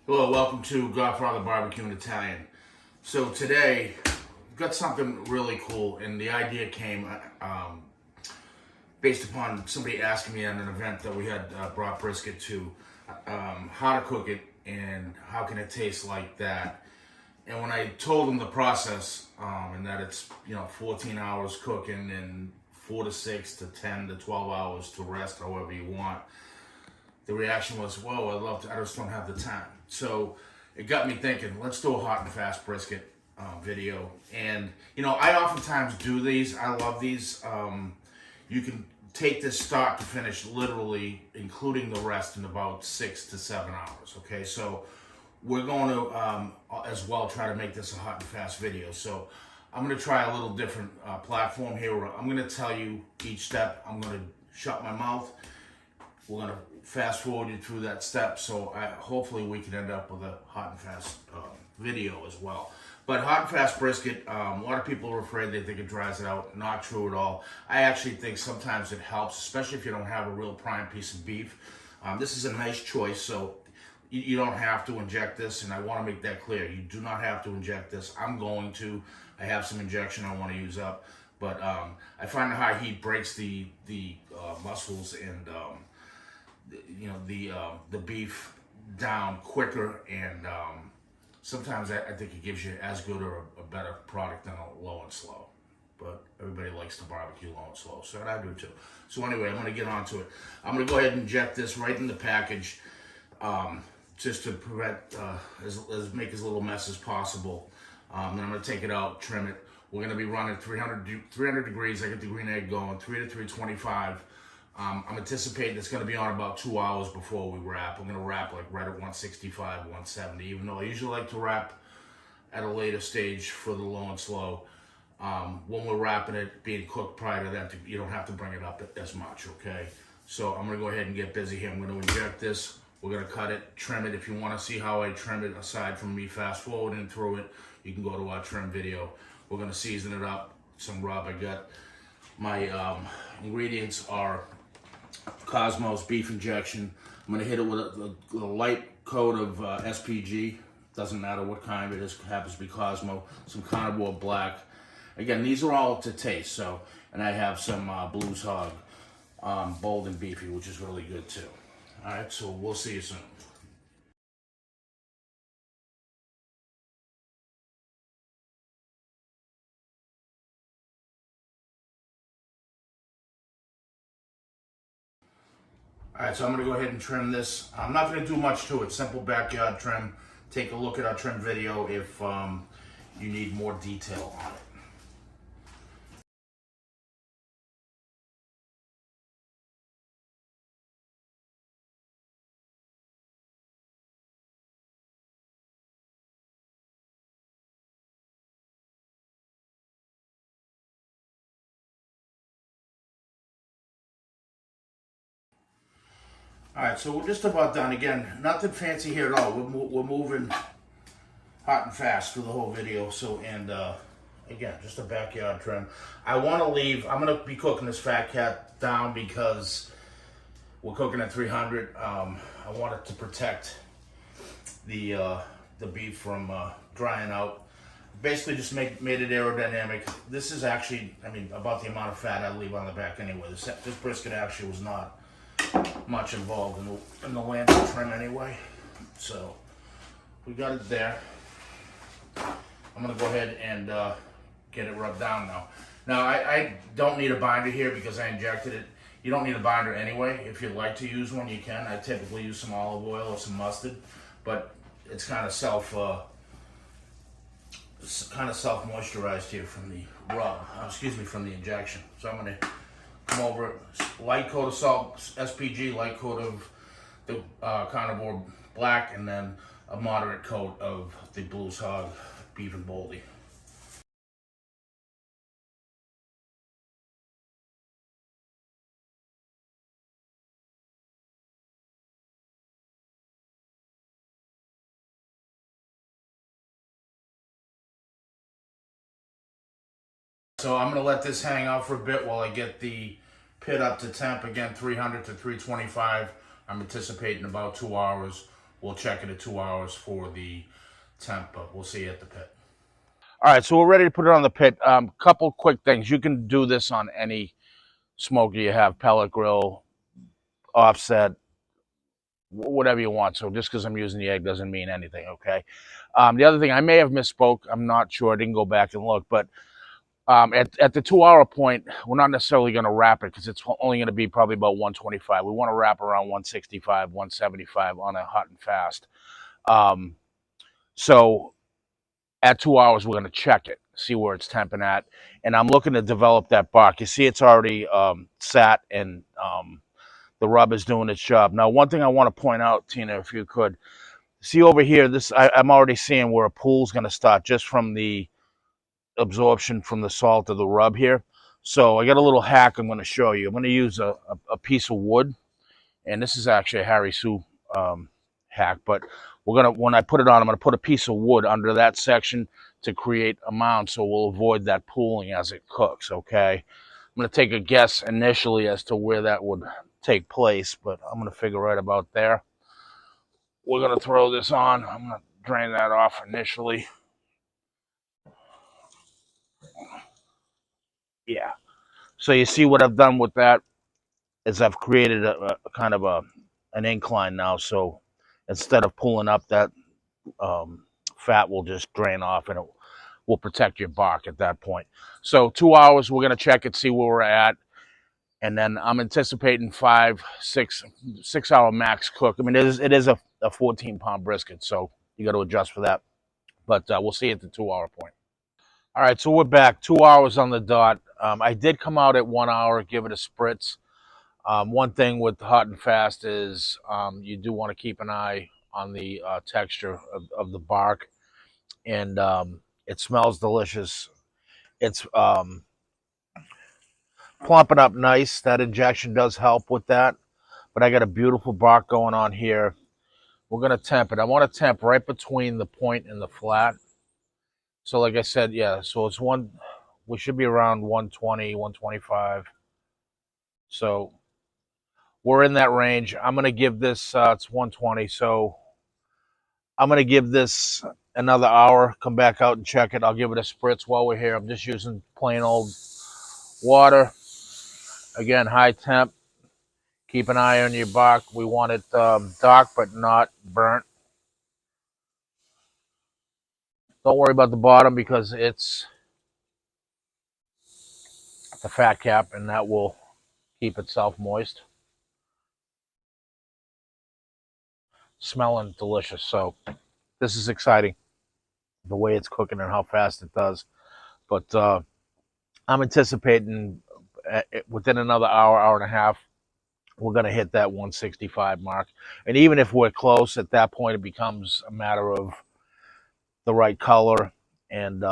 Hello, welcome to Godfather Barbecue and Italian. So today, we've got something really cool, and the idea came based upon somebody asking me at an event that we had brought brisket to, how to cook it and how can it taste like that. And when I told them the process, and that it's 14 hours cooking and 4 to 6 to 10 to 12 hours to rest, however you want, the reaction was, whoa, I'd love to, I just don't have the time. So it got me thinking, let's do a hot and fast brisket video. And, I oftentimes do these. I love these. You can take this start to finish literally, including the rest, in about 6 to 7 hours, okay? So we're going to, as well, try to make this a hot and fast video. So I'm going to try a little different platform here. I'm going to tell you each step. I'm going to shut my mouth. We're going to fast forward you through that step, so hopefully we can end up with a hot and fast video as well. But hot and fast brisket, a lot of people are afraid they think it dries it out. Not true at all. I actually think sometimes it helps, especially if you don't have a real prime piece of beef. This is a nice choice, so you don't have to inject this, and I want to make that clear. You do not have to inject this. I'm going to. I have some injection I want to use up, but I find the high heat breaks the muscles and the beef down quicker, and sometimes I think it gives you as good or a better product than a low and slow. But everybody likes to barbecue low and slow, so I do too. So anyway, I'm going to get onto it. I'm going to go ahead and inject this right in the package, just to prevent make as little mess as possible. Then I'm going to take it out, trim it. We're going to be running 300 degrees. I get the green egg going, 3 to 325. I'm anticipating it's going to be on about 2 hours before we wrap. I'm going to wrap like right at 165, 170, even though I usually like to wrap at a later stage for the low and slow. When we're wrapping it, being cooked prior to that, you don't have to bring it up as much, okay? So I'm going to go ahead and get busy here. I'm going to inject this. We're going to cut it, trim it. If you want to see how I trim it, aside from me fast forwarding through it, you can go to our trim video. We're going to season it up, some rub. I got my ingredients are Cosmos beef injection. I'm going to hit it with a light coat of SPG. Doesn't matter what kind it is, happens to be Cosmo. Some Carnivore Black. Again, these are all to taste. So, and I have some Blues Hog bold and beefy, which is really good too. All right, so we'll see you soon. All right, so I'm going to go ahead and trim this. I'm not going to do much to it. Simple backyard trim. Take a look at our trim video if you need more detail on it. All right, so we're just about done. Again, nothing fancy here at all. We're moving hot and fast through the whole video. So, and again, just a backyard trim. I want to leave, I'm going to be cooking this fat cat down because we're cooking at 300. I want it to protect the beef from drying out. Basically just made it aerodynamic. This is actually, about the amount of fat I leave on the back anyway. This brisket actually was not much involved in the lambs trim anyway. So we got it there. I'm gonna go ahead and get it rubbed down now. Now I don't need a binder here because I injected it. You don't need a binder anyway. If you'd like to use one, you can. I typically use some olive oil or some mustard, but it's kind of self moisturized here from the from the injection. So I'm gonna come over it, light coat of salt, SPG, light coat of the Carnivore Black, and then a moderate coat of the Blues Hog beef and boldy. So I'm gonna let this hang out for a bit while I get the pit up to temp. Again, 300 to 325. I'm anticipating about 2 hours. we'll check it at 2 hours for the temp, but we'll see you at the pit. All right, so we're ready to put it on the pit. Couple quick things. You can do this on any smoker you have, pellet grill, offset, whatever you want. So just because I'm using the egg doesn't mean anything, okay? The other thing, I may have misspoke. I'm not sure. I didn't go back and look. But at the 2 hour point, we're not necessarily going to wrap it because it's only going to be probably about 125. We want to wrap around 165, 175 on a hot and fast. So at 2 hours, we're going to check it, see where it's temping at. And I'm looking to develop that bark. You see it's already sat and the rub is doing its job. Now, one thing I want to point out, Tina, if you could, see over here, I'm already seeing where a pool's going to start just from the absorption from the salt of the rub here. So I got a little hack I'm going to show you. I'm going to use a piece of wood, and this is actually a Harry Sue hack, but when I put it on, I'm going to put a piece of wood under that section to create a mound so we'll avoid that pooling as it cooks, okay? I'm going to take a guess initially as to where that would take place, but I'm going to figure right about there. We're going to throw this on. I'm going to drain that off initially. Yeah. So you see what I've done with that is I've created a kind of an incline now. So instead of pulling up, that fat will just drain off and it will protect your bark at that point. So 2 hours, we're going to check it, see where we're at. And then I'm anticipating 6 hour max cook. I mean, it is a 14-pound brisket, so you got to adjust for that. But we'll see at the 2 hour point. All right, so we're back 2 hours on the dot. I did come out at 1 hour, give it a spritz. One thing with hot and fast is you do want to keep an eye on the texture of the bark, and it smells delicious. It's plumping up nice. That injection does help with that, but I got a beautiful bark going on here. We're going to temp it. I want to temp right between the point and the flat. So like I said, yeah, so we should be around 120, 125. So we're in that range. I'm going to give this, it's 120. So I'm going to give this another hour, come back out and check it. I'll give it a spritz while we're here. I'm just using plain old water. Again, high temp. Keep an eye on your bark. We want it dark but not burnt. Don't worry about the bottom because it's the fat cap and that will keep itself moist. Smelling delicious. So this is exciting, the way it's cooking and how fast it does. But I'm anticipating within another hour, hour and a half, we're going to hit that 165 mark. And even if we're close, at that point, it becomes a matter of the right color and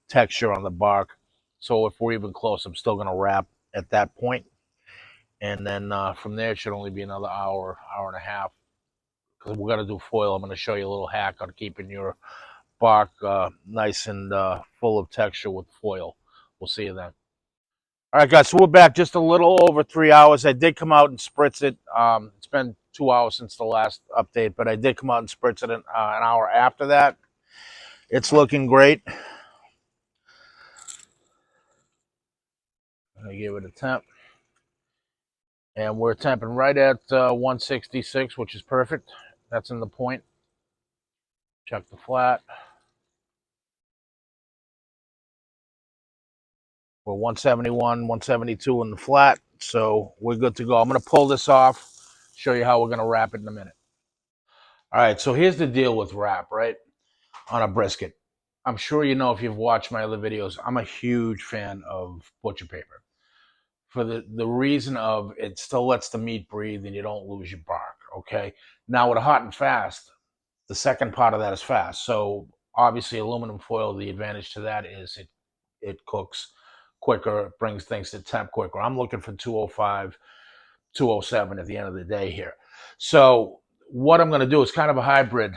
texture on the bark. So if we're even close, I'm still going to wrap at that point. And then from there, it should only be another hour, hour and a half. Because we're going to do foil. I'm going to show you a little hack on keeping your bark nice and full of texture with foil. We'll see you then. All right, guys, so we're back just a little over 3 hours. I did come out and spritz it. It's been 2 hours since the last update, but I did come out and spritz it an hour after that. It's looking great. I give it a temp. And we're temping right at 166, which is perfect. That's in the point. Check the flat. We're 171, 172 in the flat, so we're good to go. I'm going to pull this off, show you how we're going to wrap it in a minute. All right, so here's the deal with wrap, right, on a brisket. I'm sure you know if you've watched my other videos, I'm a huge fan of butcher paper for the reason of it still lets the meat breathe and you don't lose your bark, okay? Now with a hot and fast, the second part of that is fast. So obviously aluminum foil, the advantage to that is it cooks quicker, it brings things to temp quicker. I'm looking for 205, 207 at the end of the day here. So what I'm going to do is kind of a hybrid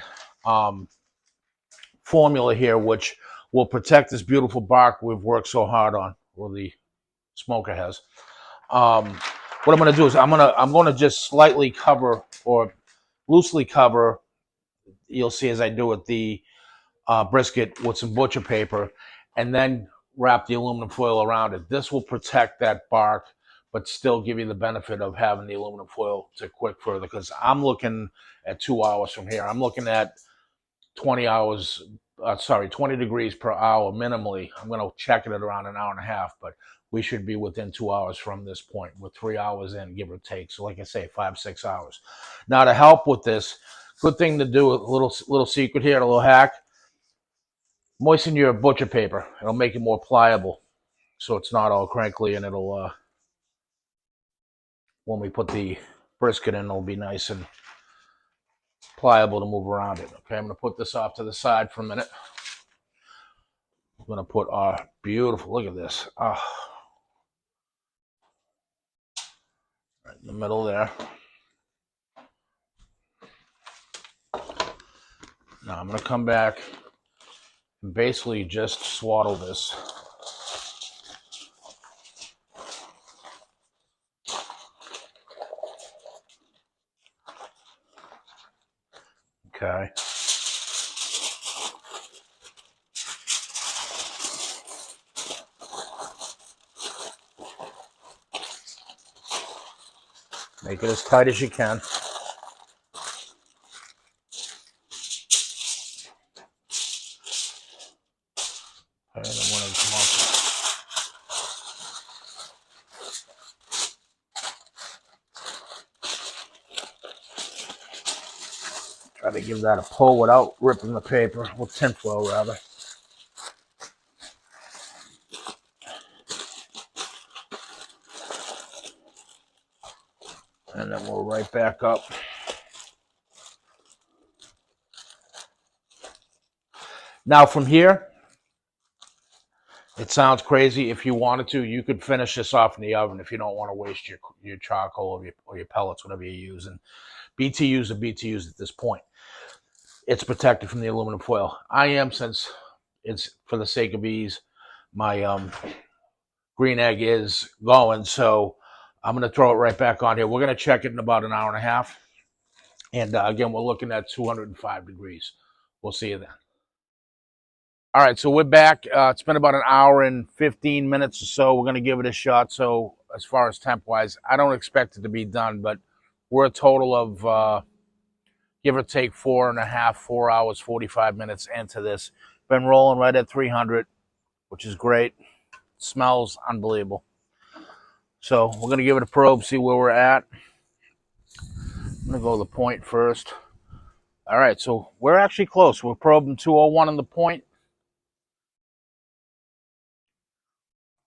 formula here, which will protect this beautiful bark we've worked so hard on, or the smoker has. What I'm going to do is I'm going to just slightly cover or loosely cover you'll see as I do it, the brisket with some butcher paper, and then wrap the aluminum foil around it. This will protect that bark, but still give you the benefit of having the aluminum foil to quick further. Because I'm looking at 2 hours from here. I'm looking at 20 hours. 20 degrees per hour minimally. I'm going to check it at around an hour and a half, but we should be within 2 hours from this point. We're 3 hours in, give or take. So, like I say, 5, 6 hours. Now, to help with this, good thing to do. A little secret here, a little hack. Moisten your butcher paper. It'll make it more pliable, so it's not all crinkly, and it'll when we put the brisket in, it'll be nice and pliable to move around it. Okay, I'm gonna put this off to the side for a minute. I'm gonna put our beautiful. Look at this. Right in the middle there. Now I'm gonna come back and basically just swaddle this. Okay. Make it as tight as you can. Okay, then when I come off. Try to give that a pull without ripping the paper, or tinfoil rather. And then we'll right back up. Now from here, it sounds crazy. If you wanted to, you could finish this off in the oven if you don't want to waste your charcoal or your pellets, whatever you're using. BTUs are BTUs at this point. It's protected from the aluminum foil. I am, since it's for the sake of ease, my green egg is going, so I'm going to throw it right back on here. We're going to check it in about an hour and a half. And again, we're looking at 205 degrees. We'll see you then. All right, so we're back. It's been about an hour and 15 minutes or so. We're going to give it a shot. So as far as temp-wise, I don't expect it to be done, but we're a total of, give or take, 4 hours, 45 minutes into this. Been rolling right at 300, which is great. Smells unbelievable. So we're going to give it a probe, see where we're at. I'm going to go to the point first. All right, so we're actually close. We're probing 201 on the point.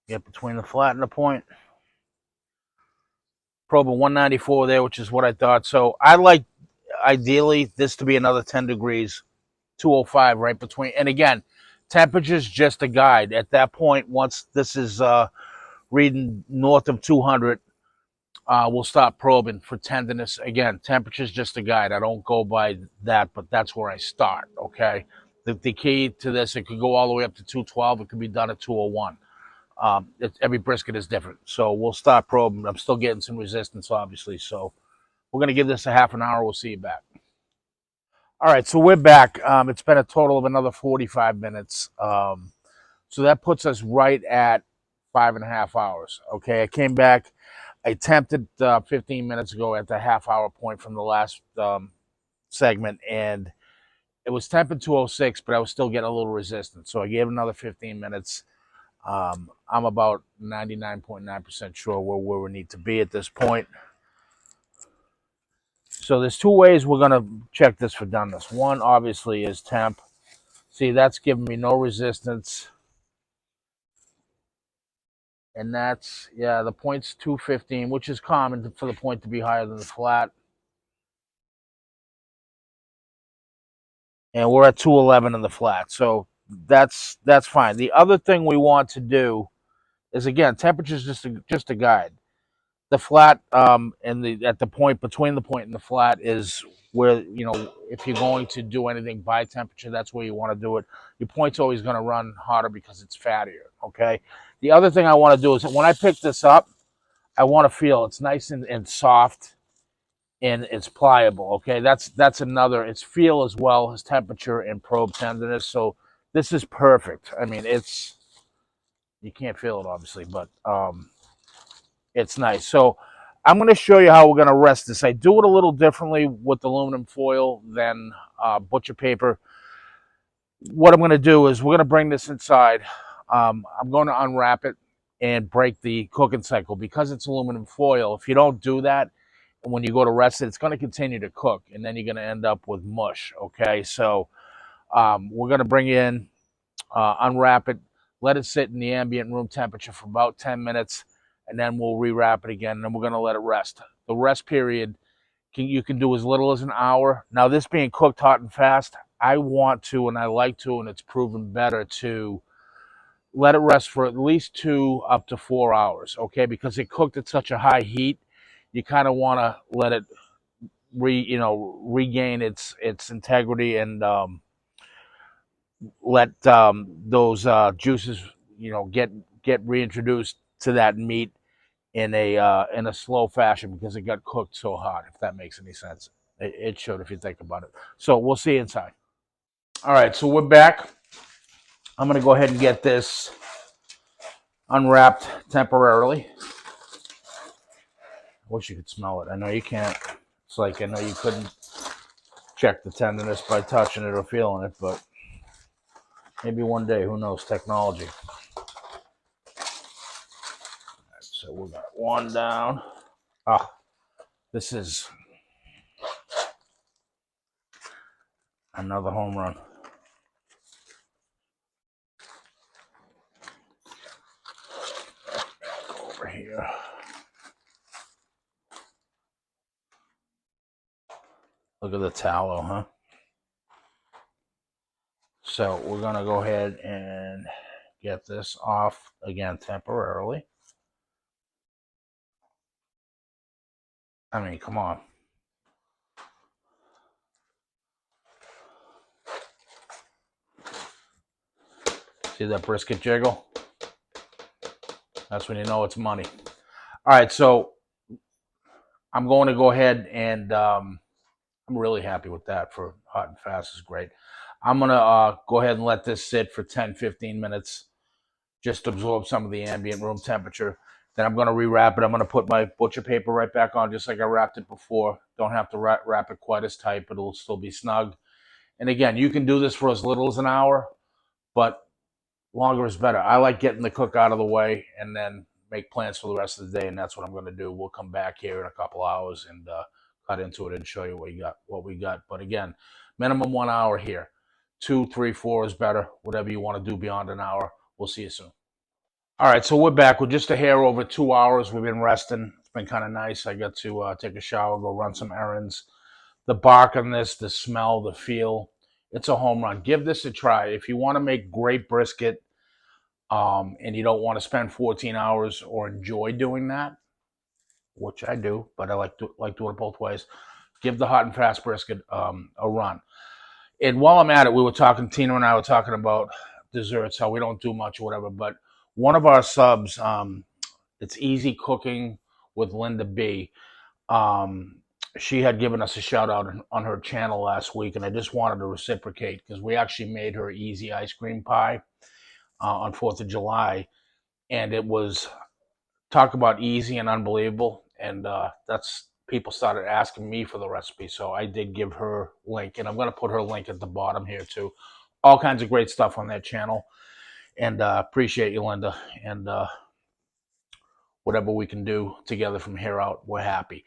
Get between the flat and the point. Probing 194 there, which is what I thought. So I like, ideally, this to be another 10 degrees, 205 right between. And again, temperature's just a guide. At that point, once this is reading north of 200, we'll stop probing for tenderness. Again, temperature's just a guide. I don't go by that, but that's where I start, okay? The key to this, it could go all the way up to 212. It could be done at 201. Every brisket is different, so we'll stop probing. I'm still getting some resistance, obviously, so we're going to give this a half an hour. We'll see you back. All right, so we're back. It's been a total of another 45 minutes, so that puts us right at 5.5 hours. Okay, I came back. I attempted 15 minutes ago at the half-hour point from the last segment, and it was temping 206, but I was still getting a little resistance, so I gave it another 15 minutes. I'm about 99.9% sure where we need to be at this point. So there's two ways we're going to check this for doneness. One, obviously, is temp. See, that's giving me no resistance. And that's, yeah, the point's 215, which is common for the point to be higher than the flat. And we're at 211 in the flat. So that's fine. The other thing we want to do is, again, temperature is just a guide. The flat and at the point between the point and the flat is where, if you're going to do anything by temperature, that's where you want to do it. Your point's always going to run hotter because it's fattier, okay? The other thing I want to do is when I pick this up, I want to feel it's nice and soft and it's pliable. Okay, that's another. It's feel as well as temperature and probe tenderness. So this is perfect. I mean, it's you can't feel it obviously, but it's nice. So I'm going to show you how we're going to rest this. I do it a little differently with aluminum foil than butcher paper. What I'm going to do is we're going to bring this inside. I'm going to unwrap it and break the cooking cycle because it's aluminum foil. If you don't do that, when you go to rest it, it's going to continue to cook, and then you're going to end up with mush. Okay, so we're going to bring in, unwrap it, let it sit in the ambient room temperature for about 10 minutes, and then we'll rewrap it again, and then we're going to let it rest. The rest period, you can do as little as an hour. Now, this being cooked hot and fast, I want to, and I like to, and it's proven better to let it rest for at least 2 up to 4 hours, okay? Because it cooked at such a high heat, you kind of want to let it regain its integrity and let those juices get reintroduced to that meat in a slow fashion because it got cooked so hot. If that makes any sense, it should if you think about it. So we'll see inside. All right, so we're back. I'm gonna go ahead and get this unwrapped temporarily. I wish you could smell it. I know you can't. It's like I know you couldn't check the tenderness by touching it or feeling it, but maybe one day, who knows? Technology. So we got one down. Ah, this is another home run. Go over here. Look at the tallow, huh? So we're gonna go ahead and get this off again temporarily. I mean, come on. See that brisket jiggle? That's when you know it's money. All right, so I'm going to go ahead and I'm really happy with that for hot and fast. Is great. I'm going to go ahead and let this sit for 10-15 minutes, just absorb some of the ambient room temperature. Then I'm going to rewrap it. I'm going to put my butcher paper right back on just like I wrapped it before. Don't have to wrap it quite as tight, but it'll still be snug. And again, you can do this for as little as an hour, but longer is better. I like getting the cook out of the way and then make plans for the rest of the day, and that's what I'm going to do. We'll come back here in a couple hours and cut into it and show you what we got. But again, minimum 1 hour here. 2, 3, 4 is better. Whatever you want to do beyond an hour. We'll see you soon. All right, so we're back. We're just a hair over 2 hours. We've been resting. It's been kind of nice. I got to take a shower, go run some errands. The bark on this, the smell, the feel, it's a home run. Give this a try. If you want to make great brisket, and you don't want to spend 14 hours or enjoy doing that, which I do, but I like doing it both ways. Give the hot and fast brisket a run. And while I'm at it, Tina and I were talking about desserts, how we don't do much or whatever. But one of our subs, it's Easy Cooking with Linda B. Um, she had given us a shout out on her channel last week, and I just wanted to reciprocate because we actually made her easy ice cream pie on 4th of July, and it was talk about easy and unbelievable, and that's people started asking me for the recipe, so I did give her link, and I'm going to put her link at the bottom here too. All kinds of great stuff on that channel, and appreciate you, Linda, and whatever we can do together from here out, we're happy.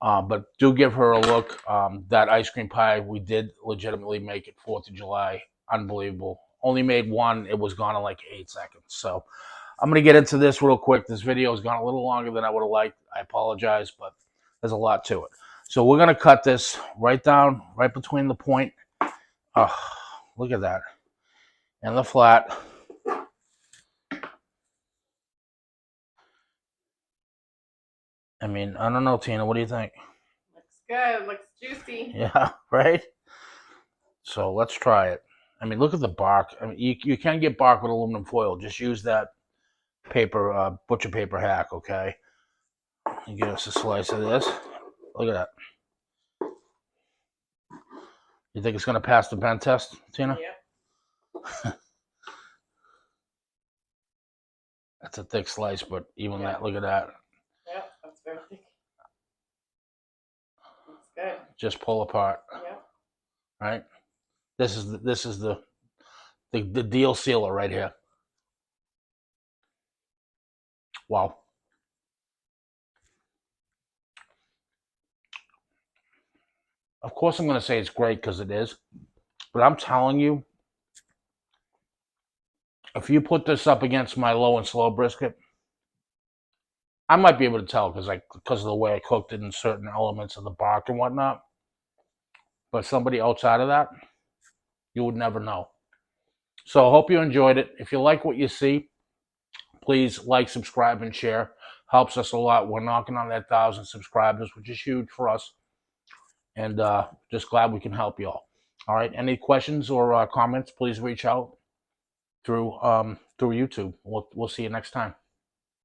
But do give her a look. That ice cream pie, we did legitimately make it 4th of July. Unbelievable. Only made one. It was gone in like 8 seconds. So I'm going to get into this real quick. This video has gone a little longer than I would have liked. I apologize, but there's a lot to it. So we're going to cut this right down, right between the point. Oh, look at that. And the flat. I mean, I don't know, Tina. What do you think? Looks good. Looks juicy. Yeah, right? So let's try it. I mean, look at the bark. I mean, you can get bark with aluminum foil. Just use that paper, butcher paper hack, okay? And give us a slice of this. Look at that. You think it's going to pass the bend test, Tina? Yep. That's a thick slice, but even Yeah. that, look at that. Yep. That's very thick. Looks good. Just pull apart, Yep. right? This is the deal sealer right here. Wow. Of course, I'm going to say it's great because it is, but I'm telling you, if you put this up against my low and slow brisket, I might be able to tell because of the way I cooked it and certain elements of the bark and whatnot. But somebody outside of that, you would never know. So I hope you enjoyed it. If you like what you see, please like, subscribe, and share. Helps us a lot. We're knocking on that 1,000 subscribers, which is huge for us. And just glad we can help you all. All right. Any questions or comments, please reach out through YouTube. We'll see you next time.